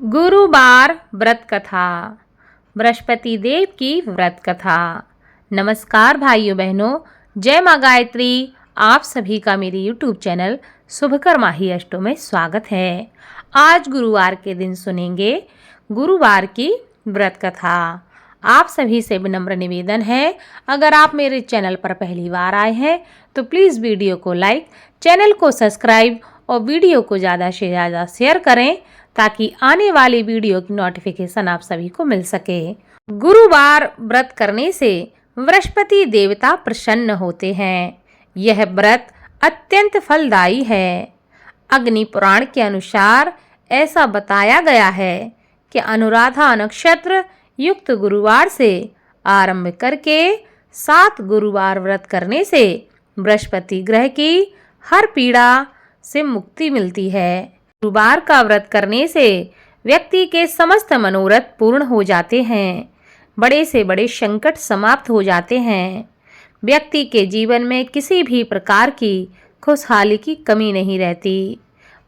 गुरुवार व्रत कथा। बृहस्पति देव की व्रत कथा। नमस्कार भाइयों बहनों, जय माँ गायत्री। आप सभी का मेरे YouTube चैनल शुभकर माही अष्टों में स्वागत है। आज गुरुवार के दिन सुनेंगे गुरुवार की व्रत कथा। आप सभी से विनम्र निवेदन है, अगर आप मेरे चैनल पर पहली बार आए हैं तो प्लीज़ वीडियो को लाइक, चैनल को सब्सक्राइब और वीडियो को ज़्यादा से ज़्यादा शेयर करें ताकि आने वाली वीडियो की नोटिफिकेशन आप सभी को मिल सके। गुरुवार व्रत करने से बृहस्पति देवता प्रसन्न होते हैं। यह व्रत अत्यंत फलदायी है। अग्नि पुराण के अनुसार ऐसा बताया गया है कि अनुराधा नक्षत्र युक्त गुरुवार से आरंभ करके 7 गुरुवार व्रत करने से बृहस्पति ग्रह की हर पीड़ा से मुक्ति मिलती है। गुरुवार का व्रत करने से व्यक्ति के समस्त मनोरथ पूर्ण हो जाते हैं। बड़े से बड़े संकट समाप्त हो जाते हैं। व्यक्ति के जीवन में किसी भी प्रकार की खुशहाली की कमी नहीं रहती।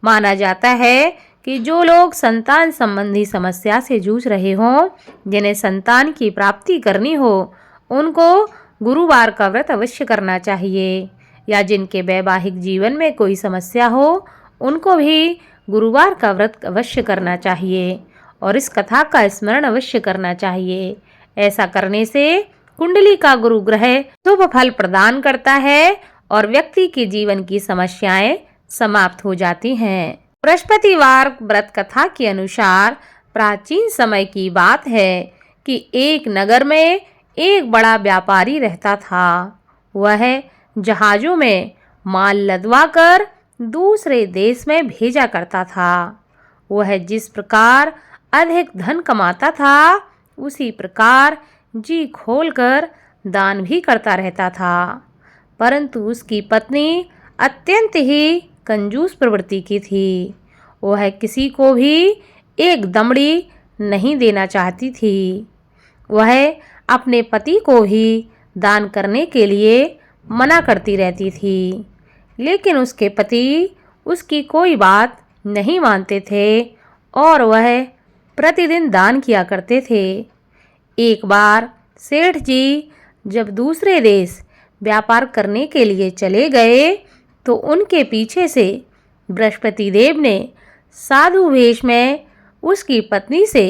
माना जाता है कि जो लोग संतान संबंधी समस्या से जूझ रहे हों, जिन्हें संतान की प्राप्ति करनी हो, उनको गुरुवार का व्रत अवश्य करना चाहिए। या जिनके वैवाहिक जीवन में कोई समस्या हो, उनको भी गुरुवार का व्रत अवश्य करना चाहिए और इस कथा का स्मरण अवश्य करना चाहिए। ऐसा करने से कुंडली का गुरु ग्रह शुभ फल प्रदान करता है और व्यक्ति के जीवन की समस्याएं समाप्त हो जाती हैं। बृहस्पतिवार व्रत कथा के अनुसार प्राचीन समय की बात है कि एक नगर में एक बड़ा व्यापारी रहता था। वह जहाजों में माल लदवा कर दूसरे देश में भेजा करता था। वह जिस प्रकार अधिक धन कमाता था, उसी प्रकार जी खोलकर दान भी करता रहता था। परंतु उसकी पत्नी अत्यंत ही कंजूस प्रवृत्ति की थी। वह किसी को भी एक दमड़ी नहीं देना चाहती थी। वह अपने पति को ही दान करने के लिए मना करती रहती थी, लेकिन उसके पति उसकी कोई बात नहीं मानते थे और वह प्रतिदिन दान किया करते थे। एक बार सेठ जी जब दूसरे देश व्यापार करने के लिए चले गए तो उनके पीछे से बृहस्पति देव ने साधु वेश में उसकी पत्नी से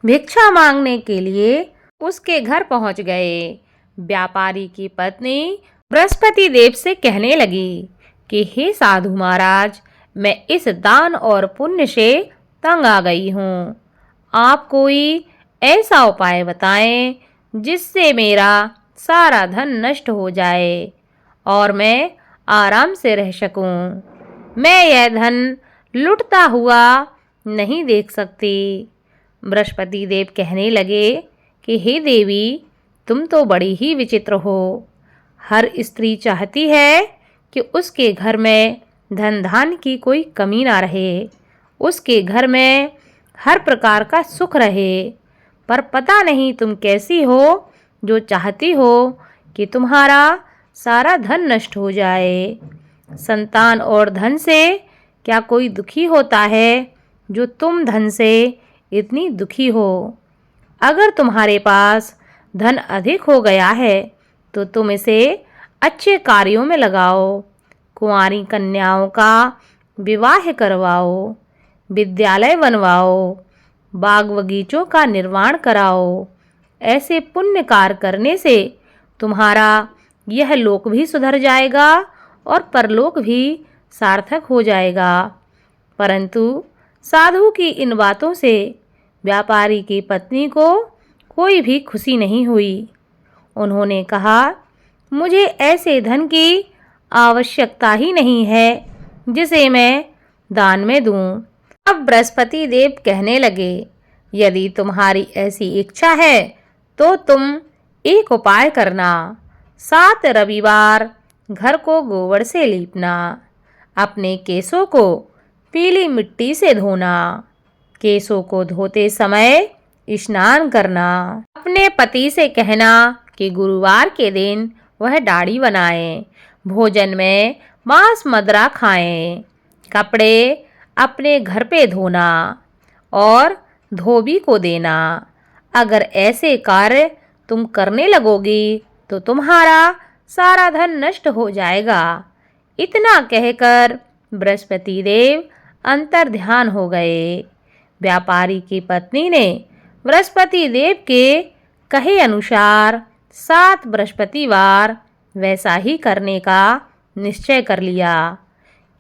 भिक्षा मांगने के लिए उसके घर पहुंच गए। व्यापारी की पत्नी बृहस्पति देव से कहने लगी कि हे साधु महाराज, मैं इस दान और पुण्य से तंग आ गई हूँ। आप कोई ऐसा उपाय बताएं जिससे मेरा सारा धन नष्ट हो जाए और मैं आराम से रह सकूं। मैं यह धन लुटता हुआ नहीं देख सकती। बृहस्पति देव कहने लगे कि हे देवी, तुम तो बड़ी ही विचित्र हो। हर स्त्री चाहती है कि उसके घर में धन धान्य की कोई कमी ना रहे, उसके घर में हर प्रकार का सुख रहे, पर पता नहीं तुम कैसी हो जो चाहती हो कि तुम्हारा सारा धन नष्ट हो जाए। संतान और धन से क्या कोई दुखी होता है जो तुम धन से इतनी दुखी हो? अगर तुम्हारे पास धन अधिक हो गया है तो तुम इसे अच्छे कार्यों में लगाओ। कुंवारी कन्याओं का विवाह करवाओ, विद्यालय बनवाओ, बाग बगीचों का निर्माण कराओ। ऐसे पुण्य कार्य करने से तुम्हारा यह लोक भी सुधर जाएगा और परलोक भी सार्थक हो जाएगा। परंतु साधु की इन बातों से व्यापारी की पत्नी को कोई भी खुशी नहीं हुई। उन्होंने कहा, मुझे ऐसे धन की आवश्यकता ही नहीं है जिसे मैं दान में दूं। अब बृहस्पति देव कहने लगे, यदि तुम्हारी ऐसी इच्छा है तो तुम एक उपाय करना। 7 रविवार घर को गोबर से लीपना, अपने केसों को पीली मिट्टी से धोना, केसों को धोते समय स्नान करना। अपने पति से कहना कि गुरुवार के दिन वह दाढ़ी बनाएं, भोजन में मांस मदिरा खाएं, कपड़े अपने घर पे धोना और धोबी को देना। अगर ऐसे कार्य तुम करने लगोगी तो तुम्हारा सारा धन नष्ट हो जाएगा। इतना कहकर बृहस्पति देव अंतर्ध्यान हो गए। व्यापारी की पत्नी ने बृहस्पति देव के कहे अनुसार 7 बृहस्पतिवार वैसा ही करने का निश्चय कर लिया।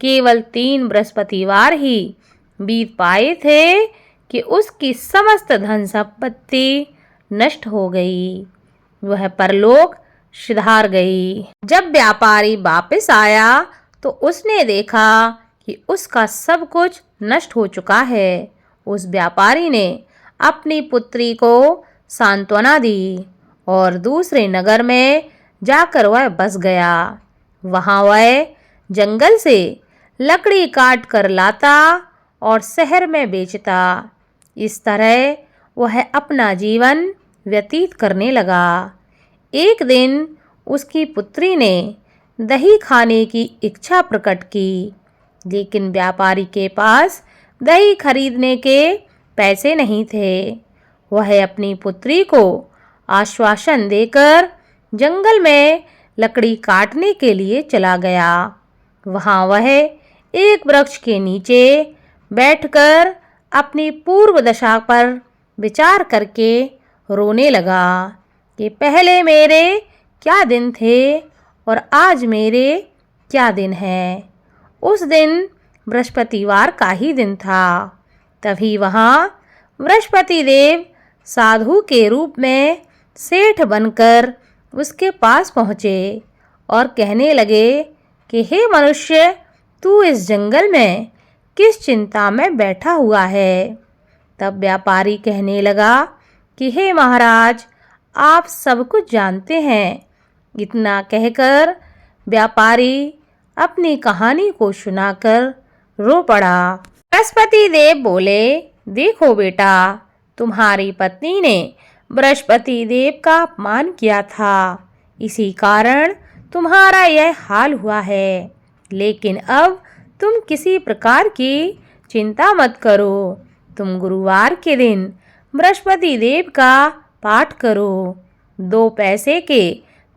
केवल 3 बृहस्पतिवार ही बीत पाए थे कि उसकी समस्त धन संपत्ति नष्ट हो गई। वह परलोक सिधार गई। जब व्यापारी वापस आया तो उसने देखा कि उसका सब कुछ नष्ट हो चुका है। उस व्यापारी ने अपनी पुत्री को सांत्वना दी और दूसरे नगर में जाकर वह बस गया। वहाँ वह जंगल से लकड़ी काट कर लाता और शहर में बेचता। इस तरह वह अपना जीवन व्यतीत करने लगा। एक दिन उसकी पुत्री ने दही खाने की इच्छा प्रकट की, लेकिन व्यापारी के पास दही खरीदने के पैसे नहीं थे। वह अपनी पुत्री को आश्वासन देकर जंगल में लकड़ी काटने के लिए चला गया। वहाँ वह एक वृक्ष के नीचे बैठकर अपनी पूर्व दशा पर विचार करके रोने लगा कि पहले मेरे क्या दिन थे और आज मेरे क्या दिन हैं। उस दिन बृहस्पतिवार का ही दिन था। तभी वहाँ बृहस्पति देव साधु के रूप में सेठ बनकर उसके पास पहुँचे और कहने लगे कि हे मनुष्य, तू इस जंगल में किस चिंता में बैठा हुआ है। तब व्यापारी कहने लगा कि हे महाराज, आप सब कुछ जानते हैं। इतना कहकर व्यापारी अपनी कहानी को सुनाकर रो पड़ा। बृहस्पति देव बोले, देखो बेटा, तुम्हारी पत्नी ने बृहस्पति देव का अपमान किया था, इसी कारण तुम्हारा यह हाल हुआ है। लेकिन अब तुम किसी प्रकार की चिंता मत करो। तुम गुरुवार के दिन बृहस्पति देव का पाठ करो। 2 पैसे के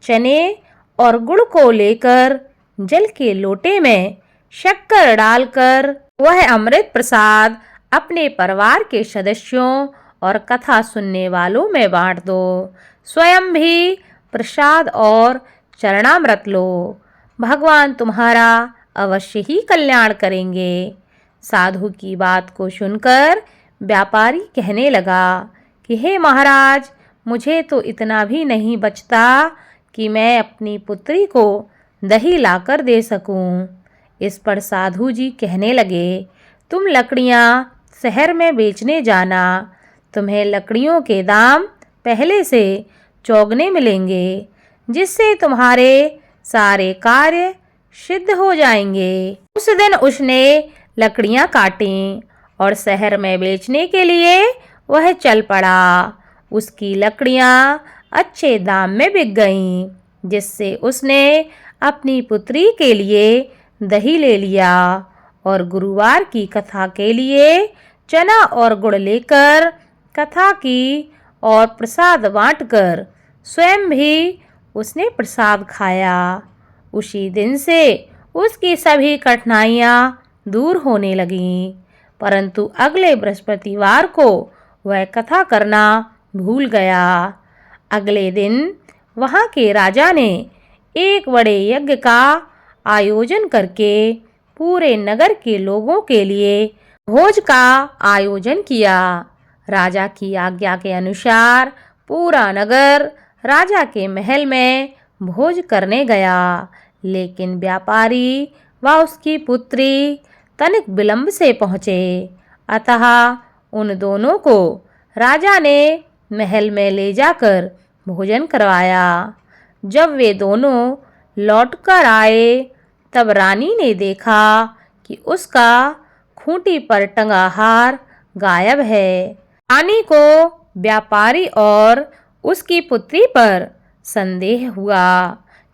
चने और गुड़ को लेकर जल के लोटे में शक्कर डालकर वह अमृत प्रसाद अपने परिवार के सदस्यों और कथा सुनने वालों में बांट दो। स्वयं भी प्रसाद और चरणामृत लो। भगवान तुम्हारा अवश्य ही कल्याण करेंगे। साधु की बात को सुनकर व्यापारी कहने लगा कि हे महाराज, मुझे तो इतना भी नहीं बचता कि मैं अपनी पुत्री को दही लाकर दे सकूं। इस पर साधु जी कहने लगे, तुम लकड़ियां शहर में बेचने जाना। तुम्हें लकड़ियों के दाम पहले से चौगने मिलेंगे, जिससे तुम्हारे सारे कार्य सिद्ध हो जाएंगे। उस दिन उसने लकड़ियां काटीं और शहर में बेचने के लिए वह चल पड़ा। उसकी लकड़ियां अच्छे दाम में बिक गईं, जिससे उसने अपनी पुत्री के लिए दही ले लिया और गुरुवार की कथा के लिए चना और गुड़ लेकर कथा की और प्रसाद बांटकर स्वयं भी उसने प्रसाद खाया। उसी दिन से उसकी सभी कठिनाइयाँ दूर होने लगीं, परंतु अगले बृहस्पतिवार को वह कथा करना भूल गया। अगले दिन वहाँ के राजा ने एक बड़े यज्ञ का आयोजन करके पूरे नगर के लोगों के लिए भोज का आयोजन किया। राजा की आज्ञा के अनुसार पूरा नगर राजा के महल में भोज करने गया, लेकिन व्यापारी व उसकी पुत्री तनिक विलंब से पहुँचे। अतः उन दोनों को राजा ने महल में ले जाकर भोजन करवाया। जब वे दोनों लौटकर आए तब रानी ने देखा कि उसका खूंटी पर टंगा हार गायब है। रानी को व्यापारी और उसकी पुत्री पर संदेह हुआ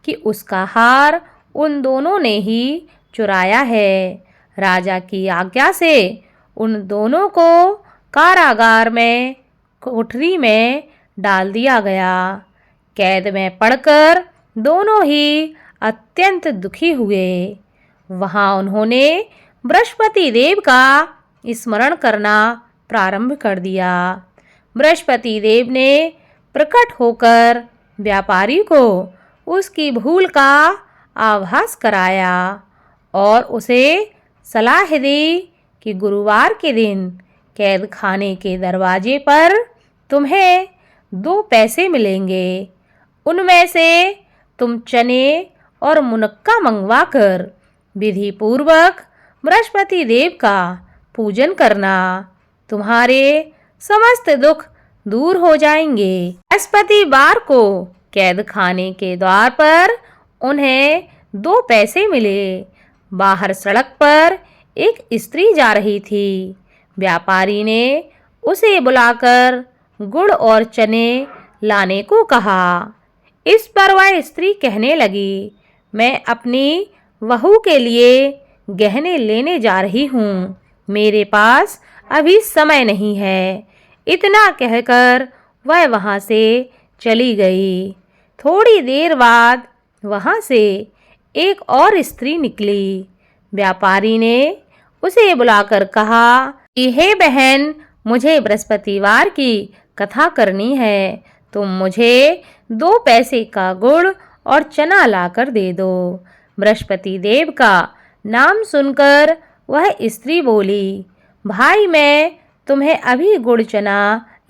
कि उसका हार उन दोनों ने ही चुराया है। राजा की आज्ञा से उन दोनों को कारागार में कोठरी में डाल दिया गया। कैद में पड़कर दोनों ही अत्यंत दुखी हुए। वहां उन्होंने बृहस्पति देव का स्मरण करना प्रारंभ कर दिया। बृहस्पति देव ने प्रकट होकर व्यापारी को उसकी भूल का आभास कराया और उसे सलाह दी कि गुरुवार के दिन कैद खाने के दरवाजे पर तुम्हें 2 पैसे मिलेंगे। उनमें से तुम चने और मुनक्का मंगवाकर विधि पूर्वक बृहस्पति देव का पूजन करना। तुम्हारे समस्त दुख दूर हो जाएंगे। बृहस्पतिवार को कैद खाने के द्वार पर उन्हें 2 पैसे मिले। बाहर सड़क पर एक स्त्री जा रही थी। व्यापारी ने उसे बुलाकर गुड़ और चने लाने को कहा। इस पर वह स्त्री कहने लगी, मैं अपनी बहू के लिए गहने लेने जा रही हूँ, मेरे पास अभी समय नहीं है। इतना कहकर वह वहाँ से चली गई। थोड़ी देर बाद वहाँ से एक और स्त्री निकली। व्यापारी ने उसे बुलाकर कहा कि हे बहन, मुझे बृहस्पतिवार की कथा करनी है, तुम मुझे 2 पैसे का गुड़ और चना लाकर दे दो। बृहस्पति देव का नाम सुनकर वह स्त्री बोली, भाई मैं तुम्हें अभी गुड़ चना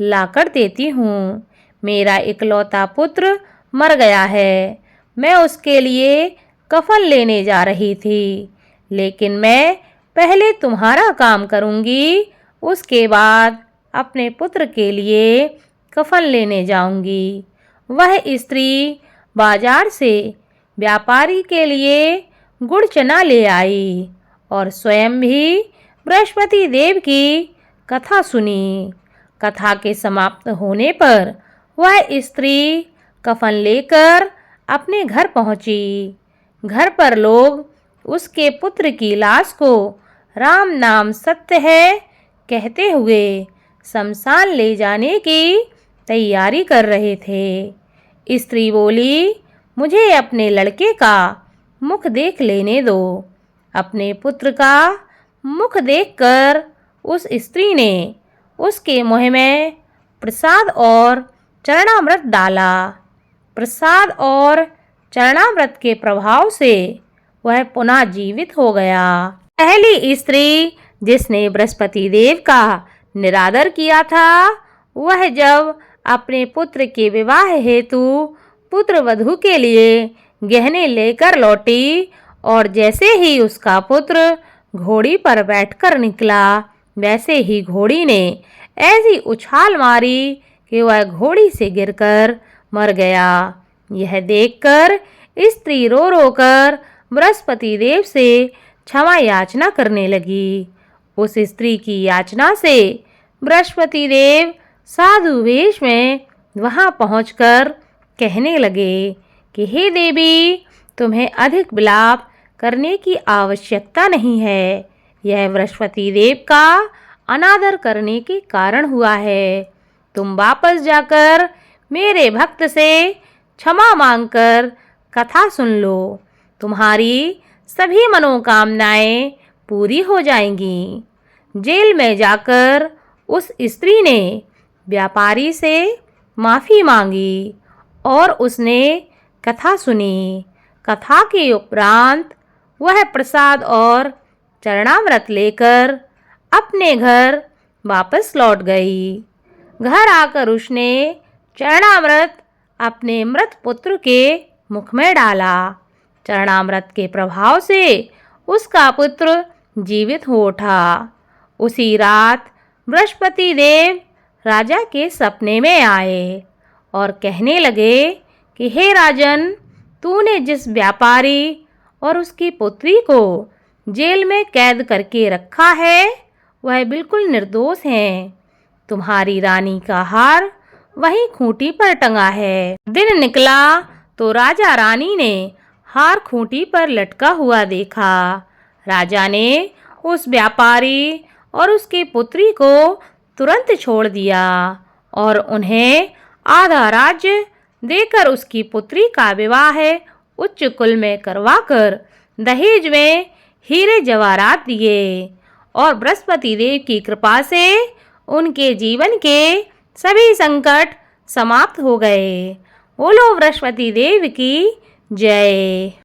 लाकर देती हूँ। मेरा इकलौता पुत्र मर गया है, मैं उसके लिए कफन लेने जा रही थी, लेकिन मैं पहले तुम्हारा काम करूँगी, उसके बाद अपने पुत्र के लिए कफन लेने जाऊँगी। वह स्त्री बाजार से व्यापारी के लिए गुड़ चना ले आई और स्वयं भी बृहस्पति देव की कथा सुनी। कथा के समाप्त होने पर वह स्त्री कफन लेकर अपने घर पहुंची। घर पर लोग उसके पुत्र की लाश को राम नाम सत्य है कहते हुए शमशान ले जाने की तैयारी कर रहे थे। स्त्री बोली, मुझे अपने लड़के का मुख देख लेने दो। अपने पुत्र का मुख देखकर उस स्त्री ने उसके मुंह में प्रसाद और चरणामृत डाला। प्रसाद और चरणामृत के प्रभाव से वह पुनः जीवित हो गया। पहली स्त्री जिसने बृहस्पति देव का निरादर किया था, वह जब अपने पुत्र के विवाह हेतु पुत्र वधू के लिए गहने लेकर लौटी और जैसे ही उसका पुत्र घोड़ी पर बैठकर निकला, वैसे ही घोड़ी ने ऐसी उछाल मारी कि वह घोड़ी से गिरकर मर गया। यह देखकर स्त्री रो रो कर बृहस्पति देव से क्षमा याचना करने लगी। उस स्त्री की याचना से बृहस्पति देव साधु वेश में वहां पहुंचकर कहने लगे कि हे देवी, तुम्हें अधिक विलाप करने की आवश्यकता नहीं है। यह बृहस्पति देव का अनादर करने के कारण हुआ है। तुम वापस जाकर मेरे भक्त से क्षमा मांगकर कथा सुन लो। तुम्हारी सभी मनोकामनाएं पूरी हो जाएंगी। जेल में जाकर उस स्त्री ने व्यापारी से माफ़ी मांगी और उसने कथा सुनी। कथा के उपरांत वह प्रसाद और चरणामृत लेकर अपने घर वापस लौट गई। घर आकर उसने चरणामृत अपने मृत पुत्र के मुख में डाला। चरणामृत के प्रभाव से उसका पुत्र जीवित हो उठा। उसी रात बृहस्पति देव राजा के सपने में आए और कहने लगे कि हे राजन, तूने जिस व्यापारी और उसकी पुत्री को जेल में कैद करके रखा है, वह बिल्कुल निर्दोष हैं। तुम्हारी रानी का हार वहीं खूंटी पर टंगा है। दिन निकला तो राजा रानी ने हार खूंटी पर लटका हुआ देखा। राजा ने उस व्यापारी और उसकी पुत्री को तुरंत छोड़ दिया और उन्हें आधा राज्य देकर उसकी पुत्री का विवाह उच्च कुल में करवाकर दहेज में हीरे जवाहरात दिए और बृहस्पति देव की कृपा से उनके जीवन के सभी संकट समाप्त हो गए। बोलो बृहस्पति देव की जय।